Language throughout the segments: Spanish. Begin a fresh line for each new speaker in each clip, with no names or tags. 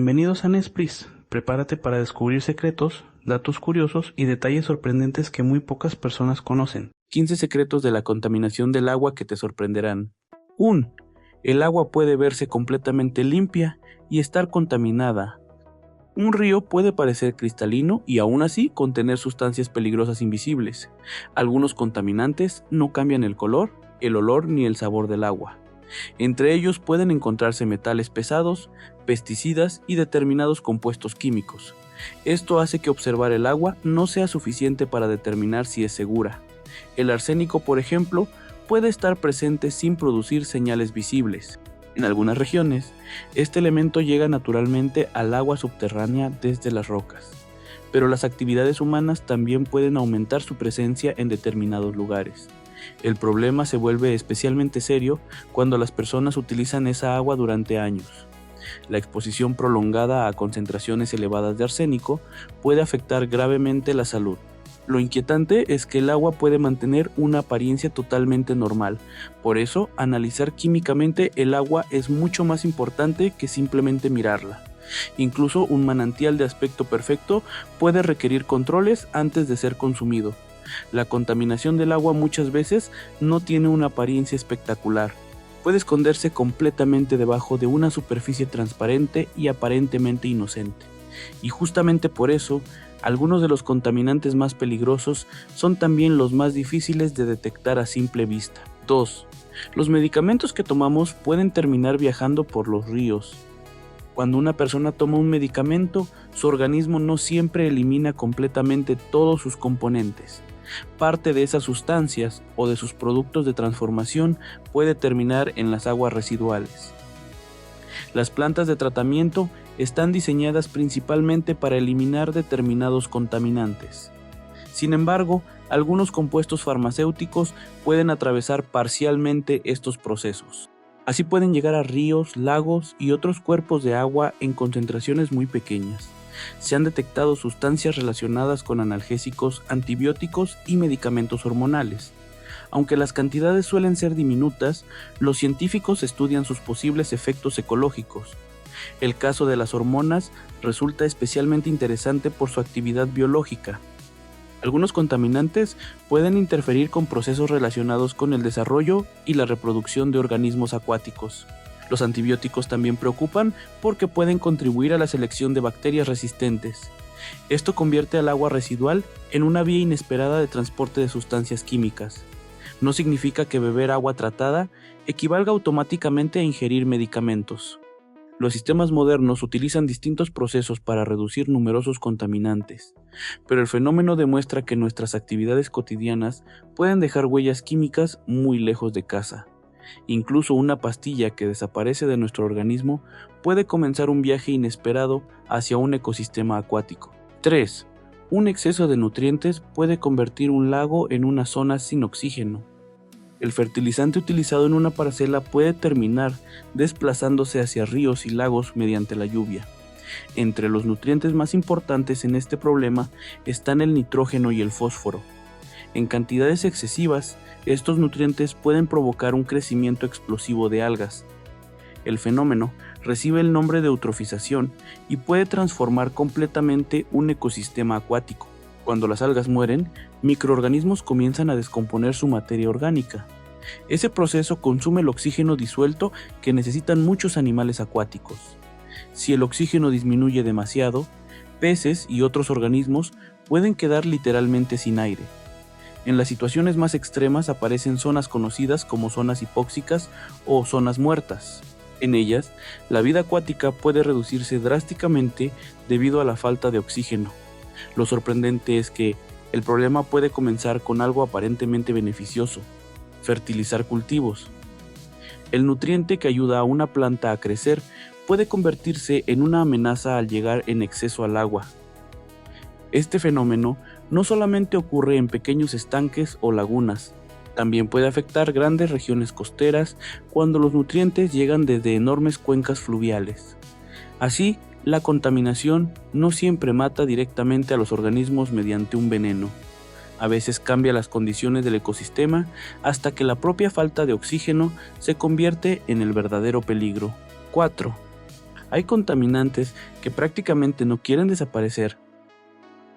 Bienvenidos a Nespris. Prepárate para descubrir secretos, datos curiosos y detalles sorprendentes que muy pocas personas conocen.
15 secretos de la contaminación del agua que te sorprenderán. 1. El agua puede verse completamente limpia y estar contaminada. Un río puede parecer cristalino y aún así contener sustancias peligrosas invisibles. Algunos contaminantes no cambian el color, el olor ni el sabor del agua. Entre ellos pueden encontrarse metales pesados, pesticidas y determinados compuestos químicos. Esto hace que observar el agua no sea suficiente para determinar si es segura. El arsénico, por ejemplo, puede estar presente sin producir señales visibles. En algunas regiones, este elemento llega naturalmente al agua subterránea desde las rocas, pero las actividades humanas también pueden aumentar su presencia en determinados lugares. El problema se vuelve especialmente serio cuando las personas utilizan esa agua durante años. La exposición prolongada a concentraciones elevadas de arsénico puede afectar gravemente la salud. Lo inquietante es que el agua puede mantener una apariencia totalmente normal, por eso analizar químicamente el agua es mucho más importante que simplemente mirarla. Incluso un manantial de aspecto perfecto puede requerir controles antes de ser consumido. La contaminación del agua muchas veces no tiene una apariencia espectacular. Puede esconderse completamente debajo de una superficie transparente y aparentemente inocente. Y justamente por eso, algunos de los contaminantes más peligrosos son también los más difíciles de detectar a simple vista. 2. Los medicamentos que tomamos pueden terminar viajando por los ríos. Cuando una persona toma un medicamento, su organismo no siempre elimina completamente todos sus componentes. Parte de esas sustancias o de sus productos de transformación puede terminar en las aguas residuales. Las plantas de tratamiento están diseñadas principalmente para eliminar determinados contaminantes. Sin embargo, algunos compuestos farmacéuticos pueden atravesar parcialmente estos procesos. Así pueden llegar a ríos, lagos y otros cuerpos de agua en concentraciones muy pequeñas. Se han detectado sustancias relacionadas con analgésicos, antibióticos y medicamentos hormonales. Aunque las cantidades suelen ser diminutas, los científicos estudian sus posibles efectos ecológicos. El caso de las hormonas resulta especialmente interesante por su actividad biológica. Algunos contaminantes pueden interferir con procesos relacionados con el desarrollo y la reproducción de organismos acuáticos. Los antibióticos también preocupan porque pueden contribuir a la selección de bacterias resistentes. Esto convierte al agua residual en una vía inesperada de transporte de sustancias químicas. No significa que beber agua tratada equivalga automáticamente a ingerir medicamentos. Los sistemas modernos utilizan distintos procesos para reducir numerosos contaminantes, pero el fenómeno demuestra que nuestras actividades cotidianas pueden dejar huellas químicas muy lejos de casa. Incluso una pastilla que desaparece de nuestro organismo puede comenzar un viaje inesperado hacia un ecosistema acuático. 3. Un exceso de nutrientes puede convertir un lago en una zona sin oxígeno. El fertilizante utilizado en una parcela puede terminar desplazándose hacia ríos y lagos mediante la lluvia. Entre los nutrientes más importantes en este problema están el nitrógeno y el fósforo. En cantidades excesivas, estos nutrientes pueden provocar un crecimiento explosivo de algas. El fenómeno recibe el nombre de eutrofización y puede transformar completamente un ecosistema acuático. Cuando las algas mueren, microorganismos comienzan a descomponer su materia orgánica. Ese proceso consume el oxígeno disuelto que necesitan muchos animales acuáticos. Si el oxígeno disminuye demasiado, peces y otros organismos pueden quedar literalmente sin aire. En las situaciones más extremas aparecen zonas conocidas como zonas hipóxicas o zonas muertas. En ellas, la vida acuática puede reducirse drásticamente debido a la falta de oxígeno. Lo sorprendente es que el problema puede comenzar con algo aparentemente beneficioso: fertilizar cultivos. El nutriente que ayuda a una planta a crecer puede convertirse en una amenaza al llegar en exceso al agua. Este fenómeno no solamente ocurre en pequeños estanques o lagunas, también puede afectar grandes regiones costeras cuando los nutrientes llegan desde enormes cuencas fluviales. Así, la contaminación no siempre mata directamente a los organismos mediante un veneno. A veces cambia las condiciones del ecosistema hasta que la propia falta de oxígeno se convierte en el verdadero peligro. 4. Hay contaminantes que prácticamente no quieren desaparecer.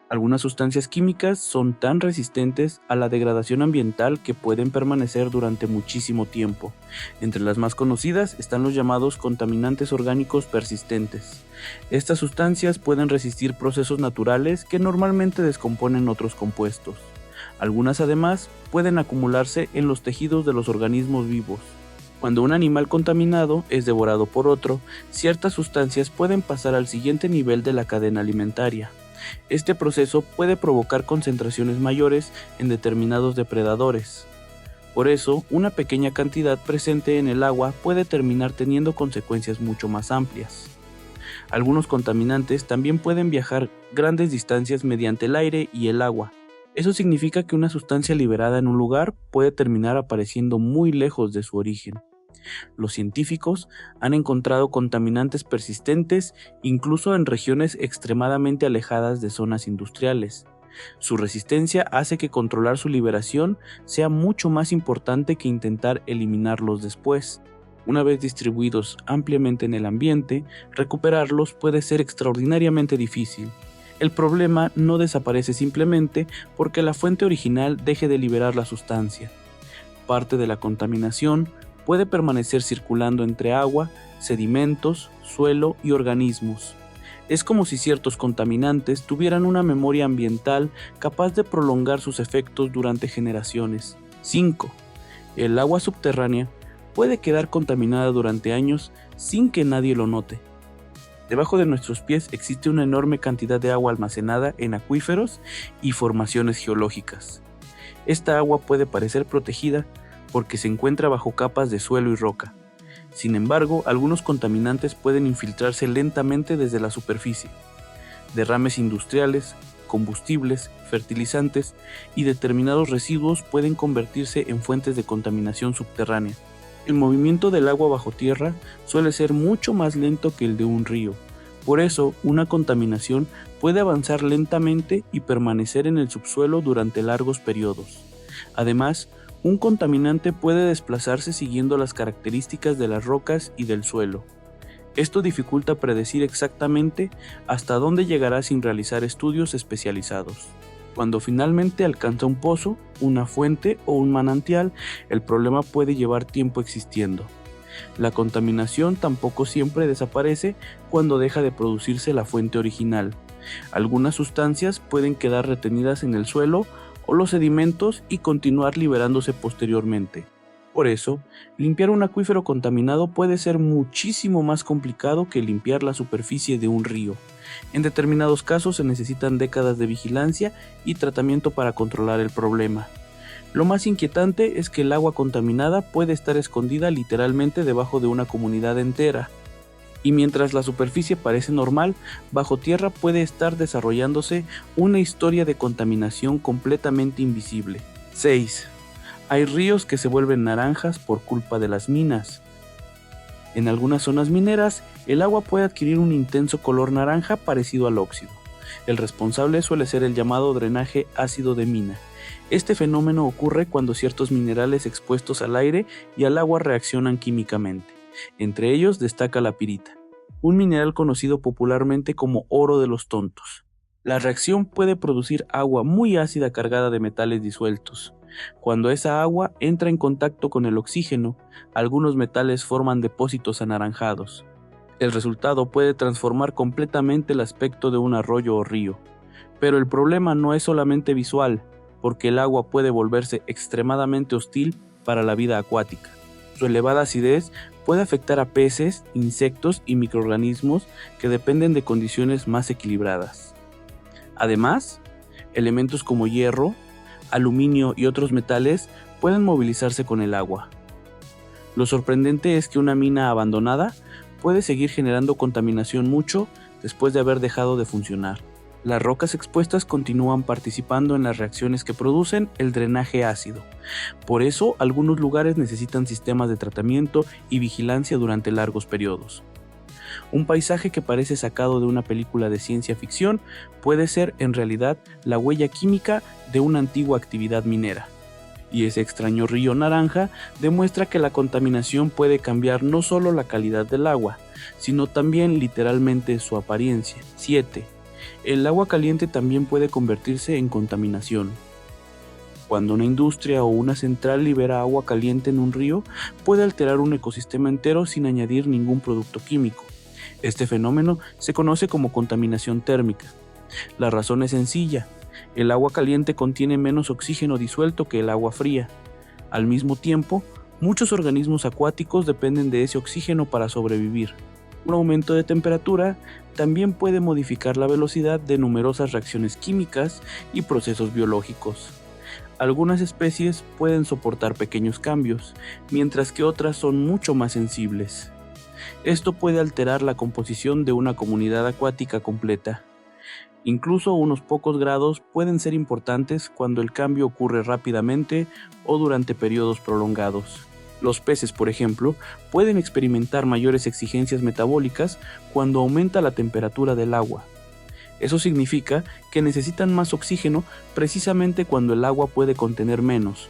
Algunas sustancias químicas son tan resistentes a la degradación ambiental que pueden permanecer durante muchísimo tiempo. Entre las más conocidas están los llamados contaminantes orgánicos persistentes. Estas sustancias pueden resistir procesos naturales que normalmente descomponen otros compuestos. Algunas además pueden acumularse en los tejidos de los organismos vivos. Cuando un animal contaminado es devorado por otro, ciertas sustancias pueden pasar al siguiente nivel de la cadena alimentaria. Este proceso puede provocar concentraciones mayores en determinados depredadores. Por eso, una pequeña cantidad presente en el agua puede terminar teniendo consecuencias mucho más amplias. Algunos contaminantes también pueden viajar grandes distancias mediante el aire y el agua. Eso significa que una sustancia liberada en un lugar puede terminar apareciendo muy lejos de su origen. Los científicos han encontrado contaminantes persistentes incluso en regiones extremadamente alejadas de zonas industriales. Su resistencia hace que controlar su liberación sea mucho más importante que intentar eliminarlos después. Una vez distribuidos ampliamente en el ambiente, recuperarlos puede ser extraordinariamente difícil. El problema no desaparece simplemente porque la fuente original deje de liberar la sustancia. Parte de la contaminación puede permanecer circulando entre agua, sedimentos, suelo y organismos. Es como si ciertos contaminantes tuvieran una memoria ambiental capaz de prolongar sus efectos durante generaciones. 5. El agua subterránea puede quedar contaminada durante años sin que nadie lo note. Debajo de nuestros pies existe una enorme cantidad de agua almacenada en acuíferos y formaciones geológicas. Esta agua puede parecer protegida porque se encuentra bajo capas de suelo y roca. Sin embargo, algunos contaminantes pueden infiltrarse lentamente desde la superficie. Derrames industriales, combustibles, fertilizantes y determinados residuos pueden convertirse en fuentes de contaminación subterránea. El movimiento del agua bajo tierra suele ser mucho más lento que el de un río. Por eso, una contaminación puede avanzar lentamente y permanecer en el subsuelo durante largos periodos. Además, un contaminante puede desplazarse siguiendo las características de las rocas y del suelo. Esto dificulta predecir exactamente hasta dónde llegará sin realizar estudios especializados. Cuando finalmente alcanza un pozo, una fuente o un manantial, el problema puede llevar tiempo existiendo. La contaminación tampoco siempre desaparece cuando deja de producirse la fuente original. Algunas sustancias pueden quedar retenidas en el suelo o los sedimentos y continuar liberándose posteriormente. Por eso, limpiar un acuífero contaminado puede ser muchísimo más complicado que limpiar la superficie de un río. En determinados casos se necesitan décadas de vigilancia y tratamiento para controlar el problema. Lo más inquietante es que el agua contaminada puede estar escondida literalmente debajo de una comunidad entera. Y mientras la superficie parece normal, bajo tierra puede estar desarrollándose una historia de contaminación completamente invisible. 6. Hay ríos que se vuelven naranjas por culpa de las minas. En algunas zonas mineras, el agua puede adquirir un intenso color naranja parecido al óxido. El responsable suele ser el llamado drenaje ácido de mina. Este fenómeno ocurre cuando ciertos minerales expuestos al aire y al agua reaccionan químicamente. Entre ellos destaca la pirita, un mineral conocido popularmente como oro de los tontos. La reacción puede producir agua muy ácida cargada de metales disueltos. Cuando esa agua entra en contacto con el oxígeno, algunos metales forman depósitos anaranjados. El resultado puede transformar completamente el aspecto de un arroyo o río. Pero el problema no es solamente visual, porque el agua puede volverse extremadamente hostil para la vida acuática. Su elevada acidez puede afectar a peces, insectos y microorganismos que dependen de condiciones más equilibradas. Además, elementos como hierro, aluminio y otros metales pueden movilizarse con el agua. Lo sorprendente es que una mina abandonada puede seguir generando contaminación mucho después de haber dejado de funcionar. Las rocas expuestas continúan participando en las reacciones que producen el drenaje ácido. Por eso, algunos lugares necesitan sistemas de tratamiento y vigilancia durante largos periodos. Un paisaje que parece sacado de una película de ciencia ficción puede ser en realidad la huella química de una antigua actividad minera. y ese extraño río naranja demuestra que la contaminación puede cambiar no solo la calidad del agua, sino también literalmente su apariencia. 7. El agua caliente también puede convertirse en contaminación. Cuando una industria o una central libera agua caliente en un río, puede alterar un ecosistema entero sin añadir ningún producto químico. Este fenómeno se conoce como contaminación térmica. La razón es sencilla. El agua caliente contiene menos oxígeno disuelto que el agua fría. Al mismo tiempo, muchos organismos acuáticos dependen de ese oxígeno para sobrevivir. Un aumento de temperatura también puede modificar la velocidad de numerosas reacciones químicas y procesos biológicos. Algunas especies pueden soportar pequeños cambios, mientras que otras son mucho más sensibles. Esto puede alterar la composición de una comunidad acuática completa. Incluso unos pocos grados pueden ser importantes cuando el cambio ocurre rápidamente o durante periodos prolongados. Los peces, por ejemplo, pueden experimentar mayores exigencias metabólicas cuando aumenta la temperatura del agua. Eso significa que necesitan más oxígeno precisamente cuando el agua puede contener menos.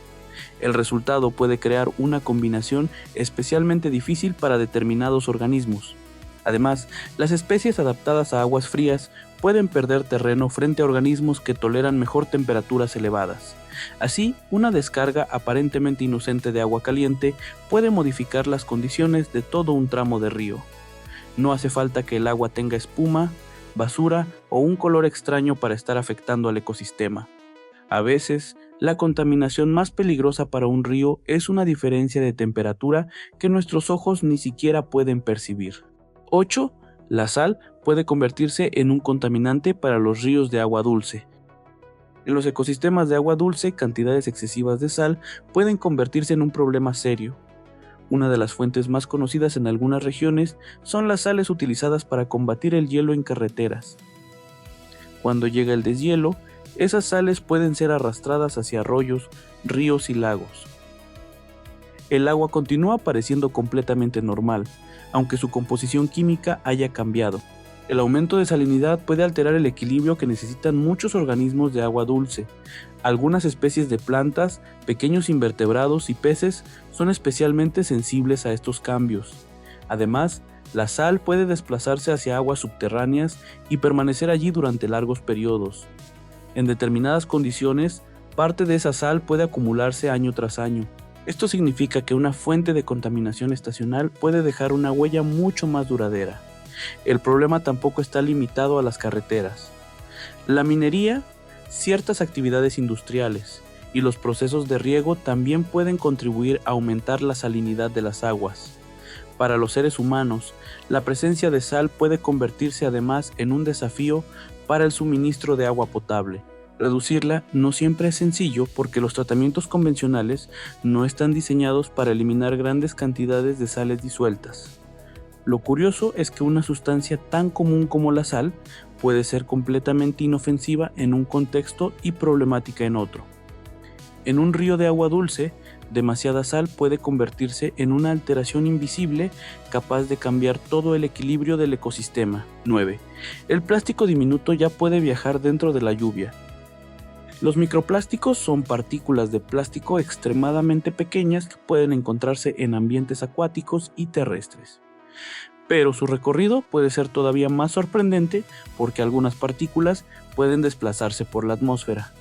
El resultado puede crear una combinación especialmente difícil para determinados organismos. Además, las especies adaptadas a aguas frías pueden perder terreno frente a organismos que toleran mejor temperaturas elevadas. Así, una descarga aparentemente inocente de agua caliente puede modificar las condiciones de todo un tramo de río. No hace falta que el agua tenga espuma, basura o un color extraño para estar afectando al ecosistema. A veces, la contaminación más peligrosa para un río es una diferencia de temperatura que nuestros ojos ni siquiera pueden percibir. 8. La sal puede convertirse en un contaminante para los ríos de agua dulce. En los ecosistemas de agua dulce, cantidades excesivas de sal pueden convertirse en un problema serio. Una de las fuentes más conocidas en algunas regiones son las sales utilizadas para combatir el hielo en carreteras. Cuando llega el deshielo, esas sales pueden ser arrastradas hacia arroyos, ríos y lagos. El agua continúa pareciendo completamente normal, aunque su composición química haya cambiado. El aumento de salinidad puede alterar el equilibrio que necesitan muchos organismos de agua dulce. Algunas especies de plantas, pequeños invertebrados y peces son especialmente sensibles a estos cambios. Además, la sal puede desplazarse hacia aguas subterráneas y permanecer allí durante largos periodos. En determinadas condiciones, parte de esa sal puede acumularse año tras año. Esto significa que una fuente de contaminación estacional puede dejar una huella mucho más duradera. El problema tampoco está limitado a las carreteras. La minería, ciertas actividades industriales y los procesos de riego también pueden contribuir a aumentar la salinidad de las aguas. Para los seres humanos, la presencia de sal puede convertirse además en un desafío para el suministro de agua potable. Reducirla no siempre es sencillo porque los tratamientos convencionales no están diseñados para eliminar grandes cantidades de sales disueltas. Lo curioso es que una sustancia tan común como la sal puede ser completamente inofensiva en un contexto y problemática en otro. En un río de agua dulce, demasiada sal puede convertirse en una alteración invisible capaz de cambiar todo el equilibrio del ecosistema. 9. El plástico diminuto ya puede viajar dentro de la lluvia. Los microplásticos son partículas de plástico extremadamente pequeñas que pueden encontrarse en ambientes acuáticos y terrestres. Pero su recorrido puede ser todavía más sorprendente porque algunas partículas pueden desplazarse por la atmósfera.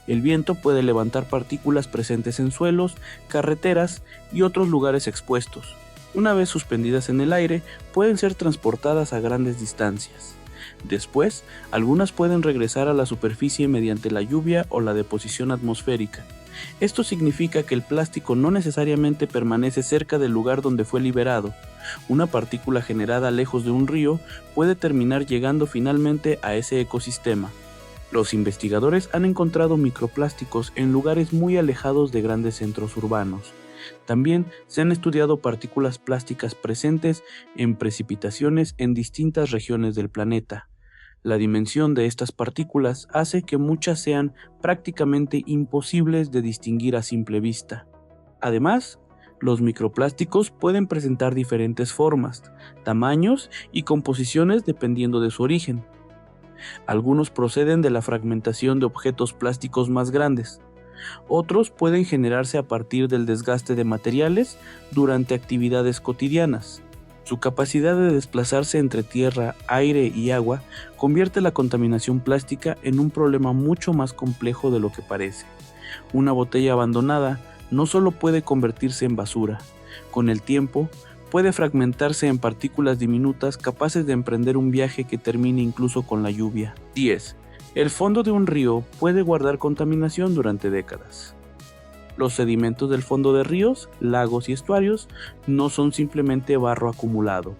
El viento puede levantar partículas presentes en suelos, carreteras y otros lugares expuestos. Una vez suspendidas en el aire, pueden ser transportadas a grandes distancias. Después, algunas pueden regresar a la superficie mediante la lluvia o la deposición atmosférica. Esto significa que el plástico no necesariamente permanece cerca del lugar donde fue liberado. Una partícula generada lejos de un río puede terminar llegando finalmente a ese ecosistema. Los investigadores han encontrado microplásticos en lugares muy alejados de grandes centros urbanos. También se han estudiado partículas plásticas presentes en precipitaciones en distintas regiones del planeta. La dimensión de estas partículas hace que muchas sean prácticamente imposibles de distinguir a simple vista. Además, los microplásticos pueden presentar diferentes formas, tamaños y composiciones dependiendo de su origen. Algunos proceden de la fragmentación de objetos plásticos más grandes. Otros pueden generarse a partir del desgaste de materiales durante actividades cotidianas. Su capacidad de desplazarse entre tierra, aire y agua convierte la contaminación plástica en un problema mucho más complejo de lo que parece. Una botella abandonada no solo puede convertirse en basura, con el tiempo puede fragmentarse en partículas diminutas capaces de emprender un viaje que termine incluso con la lluvia. 10. El fondo de un río puede guardar contaminación durante décadas. Los sedimentos del fondo de ríos, lagos y estuarios no son simplemente barro acumulado.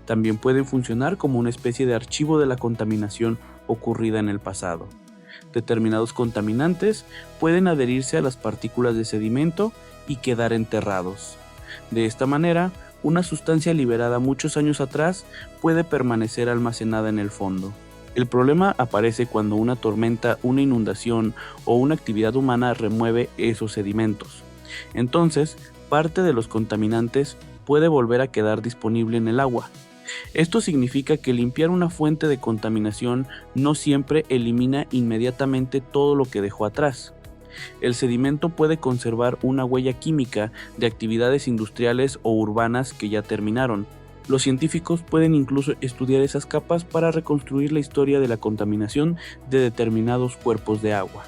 También pueden funcionar como una especie de archivo de la contaminación ocurrida en el pasado. Determinados contaminantes pueden adherirse a las partículas de sedimento y quedar enterrados. De esta manera, una sustancia liberada muchos años atrás puede permanecer almacenada en el fondo. El problema aparece cuando una tormenta, una inundación o una actividad humana remueve esos sedimentos. Entonces, parte de los contaminantes puede volver a quedar disponible en el agua. Esto significa que limpiar una fuente de contaminación no siempre elimina inmediatamente todo lo que dejó atrás. El sedimento puede conservar una huella química de actividades industriales o urbanas que ya terminaron. Los científicos pueden incluso estudiar esas capas para reconstruir la historia de la contaminación de determinados cuerpos de agua.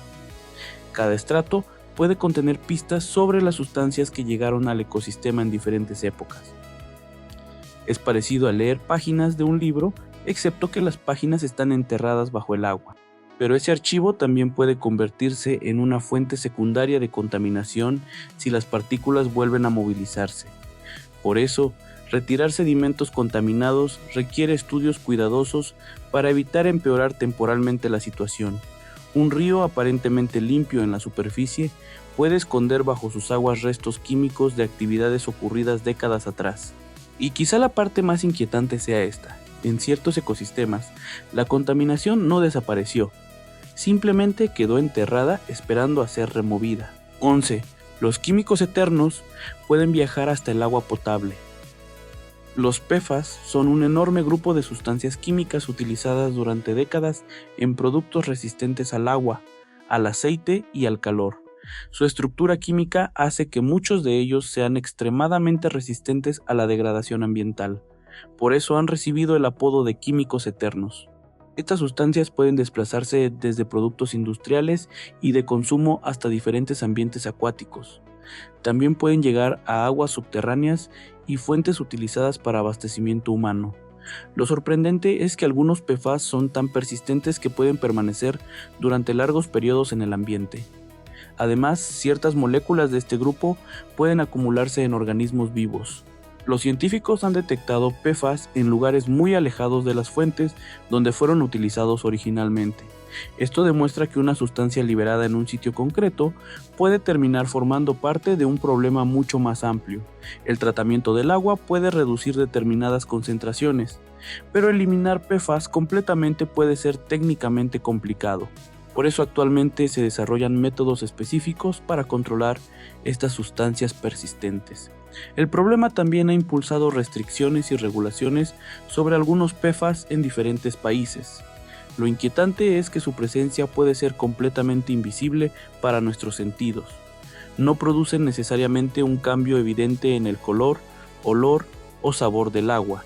Cada estrato puede contener pistas sobre las sustancias que llegaron al ecosistema en diferentes épocas. Es parecido a leer páginas de un libro, excepto que las páginas están enterradas bajo el agua. Pero ese archivo también puede convertirse en una fuente secundaria de contaminación si las partículas vuelven a movilizarse. Por eso, retirar sedimentos contaminados requiere estudios cuidadosos para evitar empeorar temporalmente la situación. Un río aparentemente limpio en la superficie puede esconder bajo sus aguas restos químicos de actividades ocurridas décadas atrás. Y quizá la parte más inquietante sea esta. En ciertos ecosistemas, la contaminación no desapareció, simplemente quedó enterrada esperando a ser removida. 11. Los químicos eternos pueden viajar hasta el agua potable. Los PFAS son un enorme grupo de sustancias químicas utilizadas durante décadas en productos resistentes al agua, al aceite y al calor. Su estructura química hace que muchos de ellos sean extremadamente resistentes a la degradación ambiental. Por eso han recibido el apodo de químicos eternos. Estas sustancias pueden desplazarse desde productos industriales y de consumo hasta diferentes ambientes acuáticos. También pueden llegar a aguas subterráneas y fuentes utilizadas para abastecimiento humano. Lo sorprendente es que algunos PFAS son tan persistentes que pueden permanecer durante largos periodos en el ambiente. Además, ciertas moléculas de este grupo pueden acumularse en organismos vivos. Los científicos han detectado PFAS en lugares muy alejados de las fuentes donde fueron utilizados originalmente. Esto demuestra que una sustancia liberada en un sitio concreto puede terminar formando parte de un problema mucho más amplio. El tratamiento del agua puede reducir determinadas concentraciones, pero eliminar PFAS completamente puede ser técnicamente complicado. Por eso actualmente se desarrollan métodos específicos para controlar estas sustancias persistentes. El problema también ha impulsado restricciones y regulaciones sobre algunos PFAS en diferentes países. Lo inquietante es que su presencia puede ser completamente invisible para nuestros sentidos. No producen necesariamente un cambio evidente en el color, olor o sabor del agua.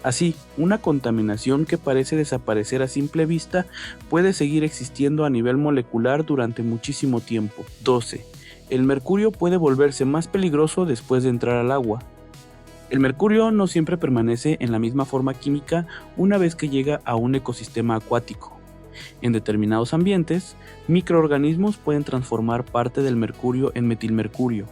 Así, una contaminación que parece desaparecer a simple vista puede seguir existiendo a nivel molecular durante muchísimo tiempo. 12. El mercurio puede volverse más peligroso después de entrar al agua. El mercurio no siempre permanece en la misma forma química una vez que llega a un ecosistema acuático. En determinados ambientes, microorganismos pueden transformar parte del mercurio en metilmercurio.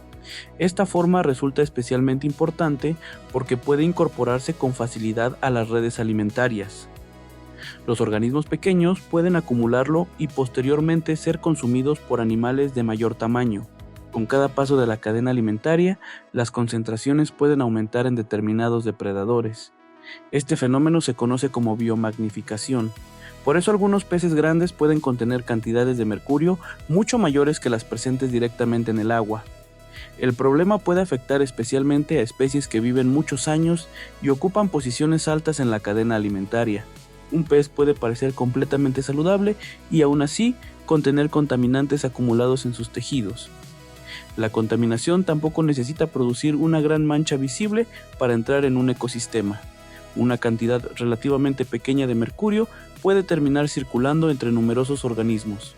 Esta forma resulta especialmente importante porque puede incorporarse con facilidad a las redes alimentarias. Los organismos pequeños pueden acumularlo y posteriormente ser consumidos por animales de mayor tamaño. Con cada paso de la cadena alimentaria, las concentraciones pueden aumentar en determinados depredadores. Este fenómeno se conoce como biomagnificación. Por eso algunos peces grandes pueden contener cantidades de mercurio mucho mayores que las presentes directamente en el agua. El problema puede afectar especialmente a especies que viven muchos años y ocupan posiciones altas en la cadena alimentaria. Un pez puede parecer completamente saludable y aún así contener contaminantes acumulados en sus tejidos. La contaminación tampoco necesita producir una gran mancha visible para entrar en un ecosistema. Una cantidad relativamente pequeña de mercurio puede terminar circulando entre numerosos organismos.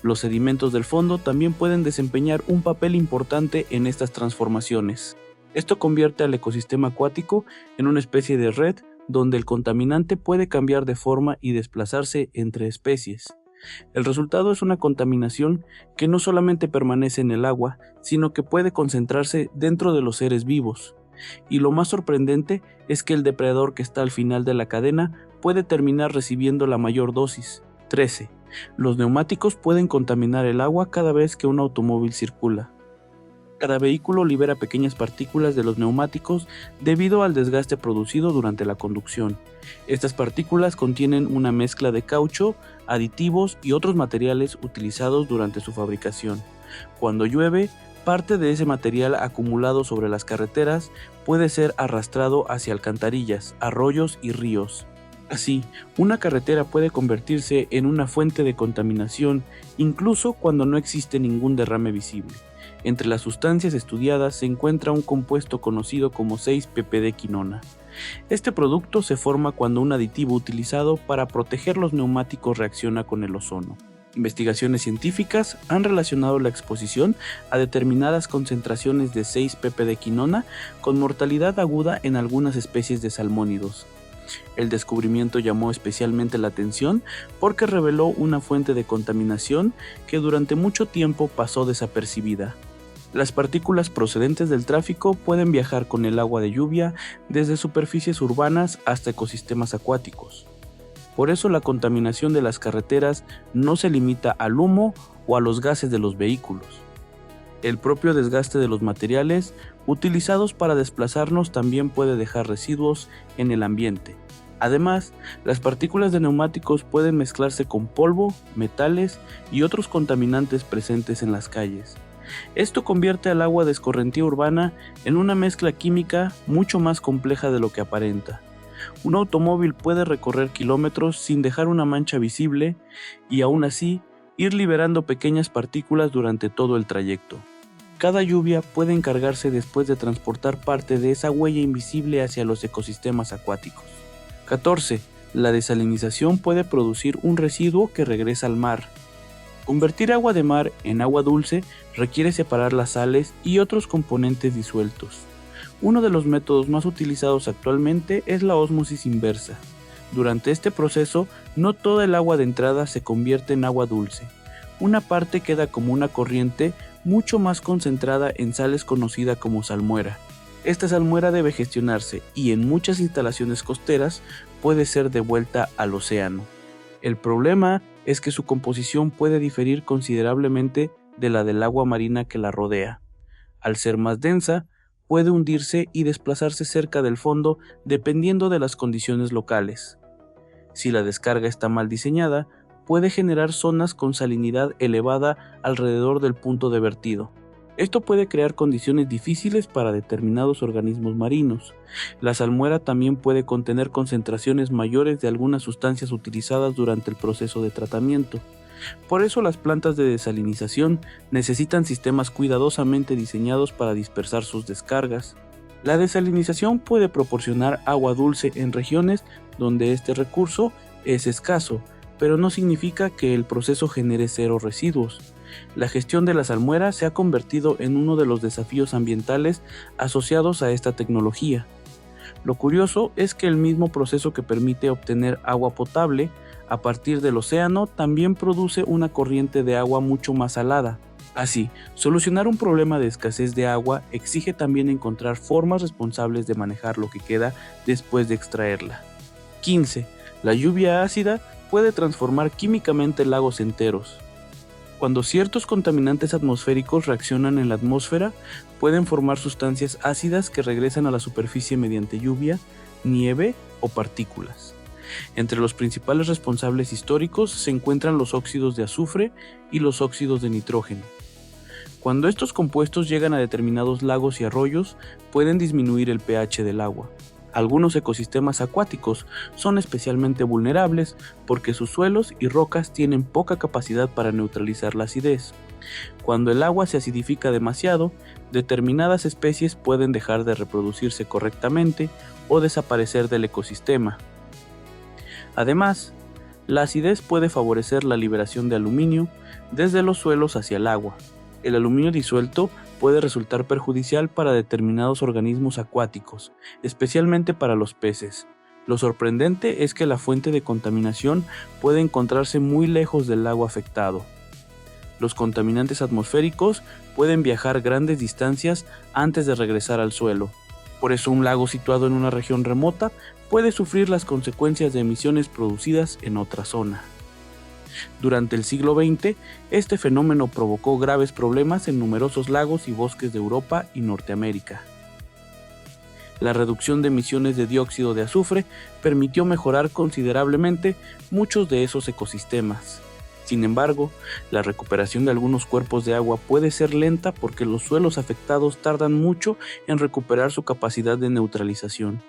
Los sedimentos del fondo también pueden desempeñar un papel importante en estas transformaciones. Esto convierte al ecosistema acuático en una especie de red donde el contaminante puede cambiar de forma y desplazarse entre especies. El resultado es una contaminación que no solamente permanece en el agua, sino que puede concentrarse dentro de los seres vivos. Y lo más sorprendente es que el depredador que está al final de la cadena puede terminar recibiendo la mayor dosis. 13. Los neumáticos pueden contaminar el agua cada vez que un automóvil circula. Cada vehículo libera pequeñas partículas de los neumáticos debido al desgaste producido durante la conducción. Estas partículas contienen una mezcla de caucho, aditivos y otros materiales utilizados durante su fabricación. Cuando llueve, parte de ese material acumulado sobre las carreteras puede ser arrastrado hacia alcantarillas, arroyos y ríos. Así, una carretera puede convertirse en una fuente de contaminación incluso cuando no existe ningún derrame visible. Entre las sustancias estudiadas se encuentra un compuesto conocido como 6-ppd-quinona. Este producto se forma cuando un aditivo utilizado para proteger los neumáticos reacciona con el ozono. Investigaciones científicas han relacionado la exposición a determinadas concentraciones de 6-ppd-quinona con mortalidad aguda en algunas especies de salmónidos. El descubrimiento llamó especialmente la atención porque reveló una fuente de contaminación que durante mucho tiempo pasó desapercibida. Las partículas procedentes del tráfico pueden viajar con el agua de lluvia desde superficies urbanas hasta ecosistemas acuáticos. Por eso la contaminación de las carreteras no se limita al humo o a los gases de los vehículos. El propio desgaste de los materiales utilizados para desplazarnos también puede dejar residuos en el ambiente. Además, las partículas de neumáticos pueden mezclarse con polvo, metales y otros contaminantes presentes en las calles. Esto convierte al agua de escorrentía urbana en una mezcla química mucho más compleja de lo que aparenta. Un automóvil puede recorrer kilómetros sin dejar una mancha visible y aún así ir liberando pequeñas partículas durante todo el trayecto. Cada lluvia puede encargarse después de transportar parte de esa huella invisible hacia los ecosistemas acuáticos. 14. La desalinización puede producir un residuo que regresa al mar. Convertir agua de mar en agua dulce requiere separar las sales y otros componentes disueltos. Uno de los métodos más utilizados actualmente es la ósmosis inversa. Durante este proceso, no toda el agua de entrada se convierte en agua dulce. Una parte queda como una corriente mucho más concentrada en sales conocida como salmuera. Esta salmuera debe gestionarse y en muchas instalaciones costeras puede ser devuelta al océano. El problema es que su composición puede diferir considerablemente de la del agua marina que la rodea. Al ser más densa, puede hundirse y desplazarse cerca del fondo dependiendo de las condiciones locales. Si la descarga está mal diseñada, puede generar zonas con salinidad elevada alrededor del punto de vertido. Esto puede crear condiciones difíciles para determinados organismos marinos. La salmuera también puede contener concentraciones mayores de algunas sustancias utilizadas durante el proceso de tratamiento. Por eso las plantas de desalinización necesitan sistemas cuidadosamente diseñados para dispersar sus descargas. La desalinización puede proporcionar agua dulce en regiones donde este recurso es escaso, pero no significa que el proceso genere cero residuos. La gestión de la salmuera se ha convertido en uno de los desafíos ambientales asociados a esta tecnología. Lo curioso es que el mismo proceso que permite obtener agua potable a partir del océano también produce una corriente de agua mucho más salada. Así, solucionar un problema de escasez de agua exige también encontrar formas responsables de manejar lo que queda después de extraerla. 15. La lluvia ácida puede transformar químicamente lagos enteros. Cuando ciertos contaminantes atmosféricos reaccionan en la atmósfera, pueden formar sustancias ácidas que regresan a la superficie mediante lluvia, nieve o partículas. Entre los principales responsables históricos se encuentran los óxidos de azufre y los óxidos de nitrógeno. Cuando estos compuestos llegan a determinados lagos y arroyos, pueden disminuir el pH del agua. Algunos ecosistemas acuáticos son especialmente vulnerables porque sus suelos y rocas tienen poca capacidad para neutralizar la acidez. Cuando el agua se acidifica demasiado, determinadas especies pueden dejar de reproducirse correctamente o desaparecer del ecosistema. Además, la acidez puede favorecer la liberación de aluminio desde los suelos hacia el agua. El aluminio disuelto puede resultar perjudicial para determinados organismos acuáticos, especialmente para los peces. Lo sorprendente es que la fuente de contaminación puede encontrarse muy lejos del lago afectado. Los contaminantes atmosféricos pueden viajar grandes distancias antes de regresar al suelo. Por eso un lago situado en una región remota puede sufrir las consecuencias de emisiones producidas en otra zona. Durante el siglo XX, este fenómeno provocó graves problemas en numerosos lagos y bosques de Europa y Norteamérica. La reducción de emisiones de dióxido de azufre permitió mejorar considerablemente muchos de esos ecosistemas. Sin embargo, la recuperación de algunos cuerpos de agua puede ser lenta porque los suelos afectados tardan mucho en recuperar su capacidad de neutralización.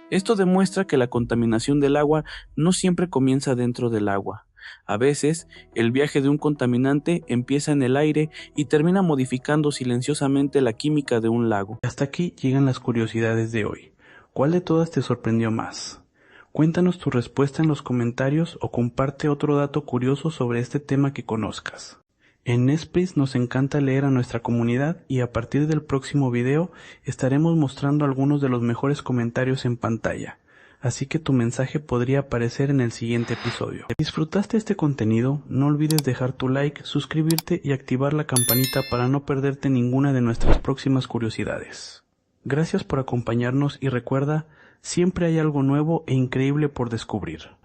Esto demuestra que la contaminación del agua no siempre comienza dentro del agua. A veces, el viaje de un contaminante empieza en el aire y termina modificando silenciosamente la química de un lago.
Hasta aquí llegan las curiosidades de hoy. ¿Cuál de todas te sorprendió más? Cuéntanos tu respuesta en los comentarios o comparte otro dato curioso sobre este tema que conozcas. En Nespris nos encanta leer a nuestra comunidad y a partir del próximo video estaremos mostrando algunos de los mejores comentarios en pantalla. Así que tu mensaje podría aparecer en el siguiente episodio. Si disfrutaste este contenido, no olvides dejar tu like, suscribirte y activar la campanita para no perderte ninguna de nuestras próximas curiosidades. Gracias por acompañarnos y recuerda, siempre hay algo nuevo e increíble por descubrir.